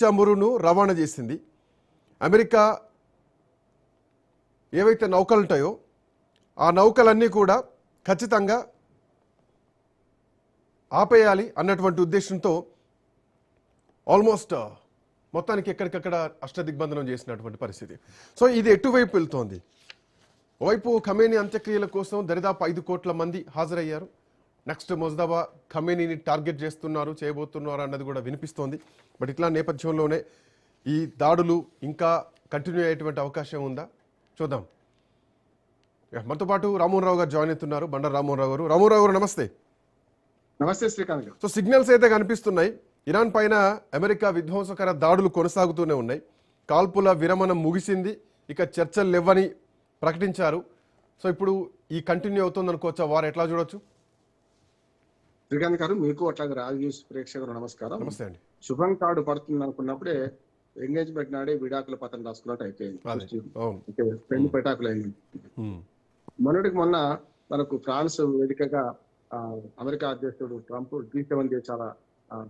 చమురును రవాణా చేసింది. అమెరికా ఏవైతే నౌకలు ఉంటాయో ఆ నౌకలన్నీ కూడా ఖచ్చితంగా ఆపేయాలి అన్నటువంటి ఉద్దేశంతో ఆల్మోస్ట్ మొత్తానికి ఎక్కడికక్కడ అష్టదిగ్బంధనం చేసినటువంటి పరిస్థితి. సో ఇది ఎటువైపు వెళ్తోంది? ఓవైపు ఖమేనీ అంత్యక్రియల కోసం దరిదాపు 5 కోట్ల మంది హాజరయ్యారు. నెక్స్ట్ మొజ్దబా ఖమేనీని టార్గెట్ చేయబోతున్నారు అన్నది కూడా వినిపిస్తోంది. బట్ ఇట్లా నేపథ్యంలోనే ఈ దాడులు ఇంకా కంటిన్యూ అయ్యేటువంటి అవకాశం ఉందా చూద్దాం. మనతో పాటు రామ్మోహన్ రావు గారు జాయిన్ అవుతున్నారు. బండారు రామ్మోహన్ రావు గారు. రామ్మోహన్ రావు గారు నమస్తే. నమస్తే శ్రీకాంత్ గారు. సో సిగ్నల్స్ అయితే కనిపిస్తున్నాయి. ఇరాన్ పైన అమెరికా విధ్వంసకర దాడులు కొనసాగుతూనే ఉన్నాయి. కాల్పుల విరమణ ముగిసింది, ఇక చర్చలు లేవని ప్రకటించారు. సో ఇప్పుడు ఈ కంటిన్యూ అవుతుంది అనుకోవచ్చా? వారు ఎట్లా చూడొచ్చు? శ్రీకాంత్ గారు, మీకు అట్లాగే రాజు ప్రేక్షకులు నమస్కారం. నమస్తే అండి. శుభం కార్డు పడుతుంది అనుకున్నప్పుడే ఎంగేజ్మెంట్ నాడే విడాకుల పత్రం రాసుకున్నట్టు అయిపోయింది. పెళ్లి పెటాకులు అయింది. మొన్నటికి మొన్న మనకు ఫ్రాన్స్ వేదికగా అమెరికా అధ్యక్షుడు ట్రంప్ G7 దేశాల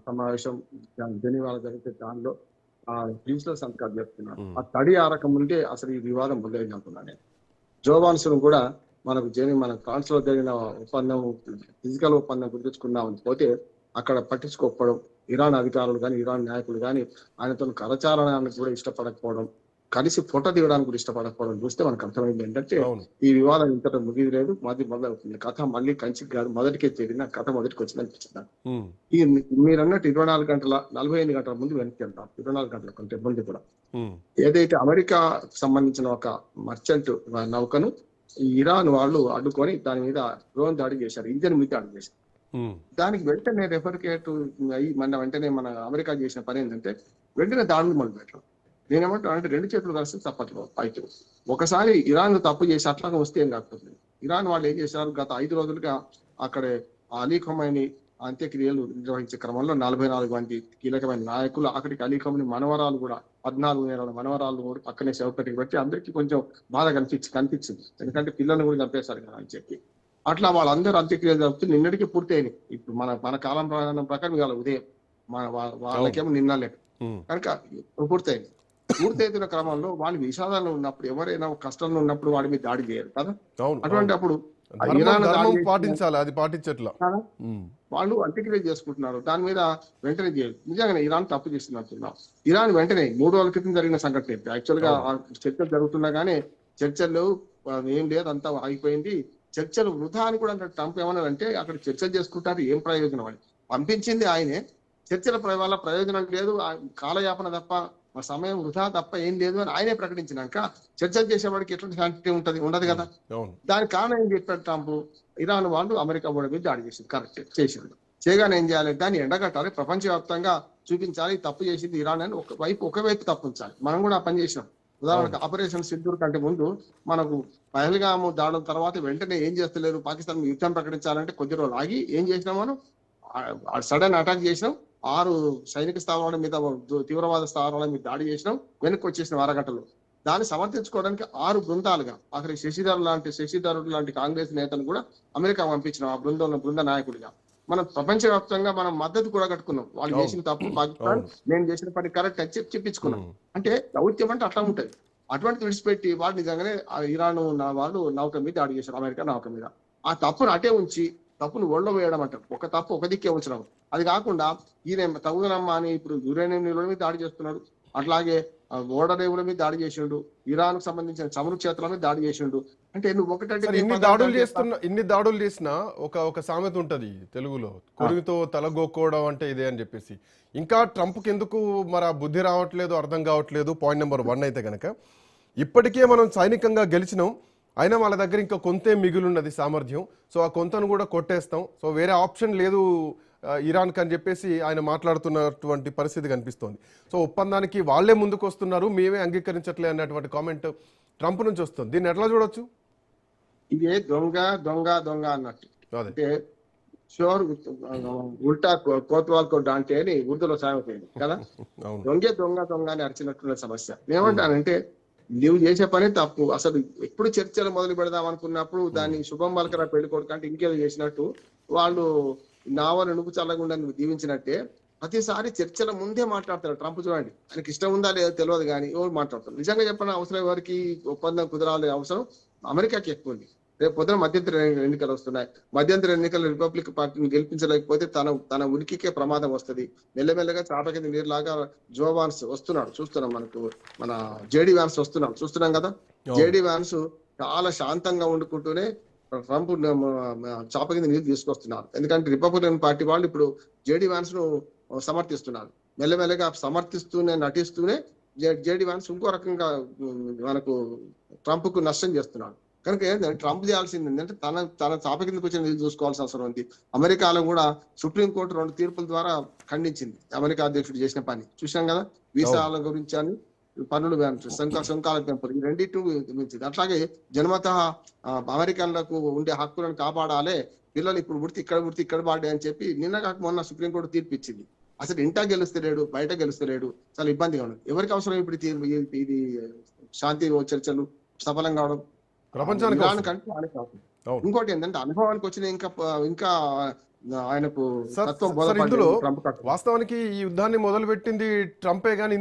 సమావేశం జెనీవాలో జరిగితే దానిలో డిజిటల్ సంతకాలు చెప్తున్నాడు. ఆ తడి ఆరకం ముందే అసలు ఈ వివాదం మొదలైంది అనుకున్నాను నేను. జోబాన్సును కూడా మన ఫ్రాన్స్ లో జరిగిన ఒప్పందం, ఫిజికల్ ఒప్పందం గుర్తించుకుందామని పోతే అక్కడ పట్టించుకోకపోవడం, ఇరాన్ అధికారులు కానీ ఇరాన్ నాయకులు కానీ ఆయనతో కరచాలనానికి కూడా ఇష్టపడకపోవడం, కలిసి ఫోటో దిగడానికి కూడా ఇష్టపడకపోవడం చూస్తే మనకు అర్థమైంది ఏంటంటే ఈ వివాదం ఇంతటా ముగిది లేదు, మొదలవుతుంది. కథ మళ్ళీ కంచికి కాదు, మొదటికే చేరిన కథ మొదటికి వచ్చింది అనిపించింది. ఈ మీరు అన్నట్టు 24 గంటల 45 గంటల ముందు వెనక్కి వెళ్తాం. 24 గంటల కొంత ఇబ్బంది కూడా. ఏదైతే అమెరికా సంబంధించిన ఒక మర్చెంట్ నౌకను ఇరాన్ వాళ్ళు అడ్డుకొని దాని మీద డ్రోన్ దాడి చేశారు, ఇంజన్ మీద దాడి చేశారు. దానికి వెంటనే రెఫరికేట్ అయ్యి వెంటనే మన అమెరికా చేసిన పని ఏంటంటే వెంటనే దాడులు మొదలు పెట్టడం. నేనేమంటాను అంటే 2 చేతులు కలిసి తప్పట్లు అయితే ఒకసారి ఇరాన్ తప్పు చేసి అట్లాగా వస్తే ఏం కాకపోతుంది. ఇరాన్ వాళ్ళు ఏం చేశారు, గత 5 రోజులుగా అక్కడే అలీ ఖమైనీ అంత్యక్రియలు నిర్వహించే క్రమంలో 44 మంది కీలకమైన నాయకులు, అక్కడికి అలీ ఖమైనీ మనవరాలు కూడా 14 నెలల మనవరాలు కూడా పక్కనే శవపెట్టికి పెట్టి అందరికీ కొంచెం బాధ కనిపించింది. ఎందుకంటే పిల్లల్ని కూడా చంపేశారు కదా అని చెప్పి. అట్లా వాళ్ళందరూ అంత్యక్రియలు జరుపుతూ నిన్నటికి పూర్తయినాయి. ఇప్పుడు మన కాలం ప్రకారం ఇవాళ ఉదయం వాళ్ళకేమో నిన్న లేక కనుక పూర్తయింది. పూర్తయితున్న క్రమంలో వాళ్ళు విషాదాల్లో ఉన్నప్పుడు, ఎవరైనా కష్టంలో ఉన్నప్పుడు వాడి మీద దాడి చేయరు కదా. అటువంటి అప్పుడు పాటించాలి, అది పాటించట్లా వాళ్ళు అంత్యక్రియ చేసుకుంటున్నారు. దాని మీద వెంటనే చేయరు. నిజంగానే ఇరాన్ తప్పు చేస్తుంది అంటున్నాం. ఇరాన్ వెంటనే 3 రోజుల క్రితం జరిగిన సంఘటన యాక్చువల్ గా చర్చలు జరుగుతున్నా గానీ చర్చలు ఏం లేదు, అంతా ఆగిపోయింది. చర్చలు వృధా అని కూడా అంటే ట్రంప్ ఏమన్నారంటే అక్కడ చర్చలు చేసుకుంటారు, ఏం ప్రయోజనం అని. పంపించింది ఆయనే, చర్చల వల్ల ప్రయోజనం లేదు, కాలయాపన తప్ప సమయం వృధా తప్ప ఏం లేదు అని ఆయనే ప్రకటించినాక చర్చలు చేసేవాడికి ఎటువంటి శాంతి ఉండదు కదా. దానికి కారణం ఏం చెప్పాడు ట్రంప్, ఇరాన్ వాళ్ళు అమెరికా ఓడి మీద దాడి చేసింది, కరెక్ట్ చేసింది. చేయగానే ఏం చేయాలి, దాన్ని ఎండగట్టాలి, ప్రపంచవ్యాప్తంగా చూపించాలి తప్పు చేసింది ఇరాన్ అని. ఒకవైపు తప్పించాలి. మనం కూడా ఆ పని చేసినాం. ఉదాహరణకు ఆపరేషన్ సింధూర్ కంటే ముందు మనకు పహల్గాము దాడుల తర్వాత వెంటనే ఏం చేస్తలేరు, పాకిస్తాన్ యుద్ధం ప్రకటించాలంటే కొద్ది రోజులు ఆగి ఏం చేసినాం, మనం సడన్ అటాక్ చేసినాం. 6 సైనిక స్థావరాల మీద, తీవ్రవాద స్థావరాల మీద దాడి చేసినాం, వెనక్కి వచ్చేసినాం అరగంటలో. దాన్ని సమర్థించుకోవడానికి 6 బృందాలుగా అక్కడ శశిధరుడు లాంటి కాంగ్రెస్ నేతను కూడా అమెరికా పంపించినాం, ఆ బృంద నాయకుడిగా. మనం ప్రపంచవ్యాప్తంగా మనం మద్దతు కూడా కట్టుకున్నాం. వాళ్ళు చేసిన తప్పు పాకిస్తాన్, నేను చేసిన పని కరెక్ట్ అని చెప్పించుకున్నాం. అంటే దౌత్యం అంటే అట్లా ఉంటది. అటువంటి విడిచిపెట్టి వాళ్ళు నిజంగానే ఇరాన్ వాళ్ళు నౌక మీద దాడి చేశారు, అమెరికా నౌక మీద. ఆ తప్పును అటే ఉంచి తప్పును ఒళ్ళో వేయడం అంటారు. ఒక తప్పు ఒక దిక్కే ఉంచడం. అది కాకుండా ఈయన తగుదనమ్మా అని ఇప్పుడు యురేనియం నిల్వల మీద దాడి చేస్తున్నాడు, అట్లాగే ఓడరేవుల మీద దాడి చేసిండు, ఇరాన్ కు సంబంధించిన చమురు క్షేత్రాల మీద దాడి చేసిండు. అంటే నువ్వు ఒకటంటే ఇన్ని దాడులు చేసినా ఒక సామెత ఉంటది తెలుగులో, కొరివితో తలగొక్కోవడం అంటే ఇదే అని చెప్పేసి. ఇంకా ట్రంప్కి ఎందుకు మరి ఆ బుద్ధి రావట్లేదు, అర్థం కావట్లేదు. పాయింట్ నెంబర్ 1 అయితే కనుక ఇప్పటికే మనం సైనికంగా గెలిచినాం, అయినా వాళ్ళ దగ్గర ఇంకా కొంతే మిగులున్నది సామర్థ్యం. సో ఆ కొంతను కూడా కొట్టేస్తాం, సో వేరే ఆప్షన్ లేదు ఇరాన్ అని చెప్పేసి ఆయన మాట్లాడుతున్నటువంటి పరిస్థితి కనిపిస్తోంది. సో ఒప్పందానికి వాళ్లే ముందుకు వస్తున్నారు, మేమే అంగీకరించట్లే అన్నటువంటి కామెంట్ ట్రంప్ నుంచి వస్తుంది. దీన్ని ఎట్లా చూడొచ్చు? ఇదే దొంగ దొంగ దొంగ అన్నట్టు. అంటే షోర్ ఉల్టా కోత్వాల్ కో డాంటే అని ఉర్దూలో సాగుతుంది కదా. దొంగే దొంగ దొంగ అని అరిచినట్టున్న సమస్య. ఏమంటానంటే నువ్వు చేసే పని తప్పు. అసలు ఎప్పుడు చర్చలు మొదలు పెడదాం అనుకున్నప్పుడు దాన్ని శుభం పలకరా పెళ్లి కొడుకు అంటే ఇంకేదో చేసినట్టు వాళ్ళు నావలు నువ్వు చల్లకుండా నువ్వు దీవించినట్టే ప్రతిసారి చర్చల ముందే మాట్లాడతారు ట్రంప్. చూడండి, ఆయనకి ఇష్టం ఉందా లేదో తెలియదు కానీ ఎవరు మాట్లాడతారు. నిజంగా చెప్పిన అవసరం ఎవరికి ఒప్పందం కుదరాలి అవసరం అమెరికాకి ఎక్కువ ఉంది. రేపు పొద్దున మధ్యంతర ఎన్నికలు వస్తున్నాయి. మధ్యంతర ఎన్నికలు రిపబ్లిక్ పార్టీని గెలిపించలేకపోతే తన ఉనికికే ప్రమాదం వస్తుంది. మెల్లమెల్లగా చాప కింద నీరులాగా జో వాన్స్ వస్తున్నాడు, చూస్తున్నాం. మన జేడీ వ్యాన్స్ వస్తున్నాం, చూస్తున్నాం కదా. జేడీ వ్యాన్స్ చాలా శాంతంగా వండుకుంటూనే ట్రంప్ చాప కింద నీళ్ళు తీసుకొస్తున్నారు. ఎందుకంటే రిపబ్లికన్ పార్టీ వాళ్ళు ఇప్పుడు జేడీ వ్యాన్స్ ను సమర్థిస్తున్నారు. మెల్లమెల్లగా సమర్థిస్తూనే నటిస్తూనే జేడీ వ్యాన్స్ ఇంకో రకంగా మనకు ట్రంప్ కు నష్టం చేస్తున్నాడు. కనుక ఏంటంటే ట్రంప్ చేయాల్సింది ఏంటంటే తన చాప కిందకు వచ్చిన నీళ్ళు చూసుకోవాల్సిన అవసరం ఉంది. అమెరికాలో కూడా సుప్రీంకోర్టు 2 తీర్పుల ద్వారా ఖండించింది అమెరికా అధ్యక్షుడు చేసిన పని. చూసాం కదా, వీసాల గురించి అని, పన్నులు సుంకాల పెంపులు, ఈ రెండింటి గురించి. అట్లాగే జన్మత అమెరికన్లకు ఉండే హక్కులను కాపాడాలి, పిల్లలు ఇప్పుడు పుడితే ఇక్కడ పాడే అని చెప్పి నిన్న కాక మొన్న సుప్రీంకోర్టు తీర్పు ఇచ్చింది. అసలు ఇంటా గెలుస్తలేడు, బయట గెలుస్తలేడు, చాలా ఇబ్బందిగా ఉన్నది. ఎవరికి అవసరం ఇప్పుడు ఇది శాంతి చర్చలు సఫలం కావడం? ప్రపంచానికి ఇంకోటి ఏంటంటే అనుభవానికి వచ్చిన ఇంకా ఆయనకు తత్వం ఇందులో ట్రంప్. వాస్తవానికి ఈ యుద్ధాన్ని మొదలుపెట్టింది ట్రంపే, కానీ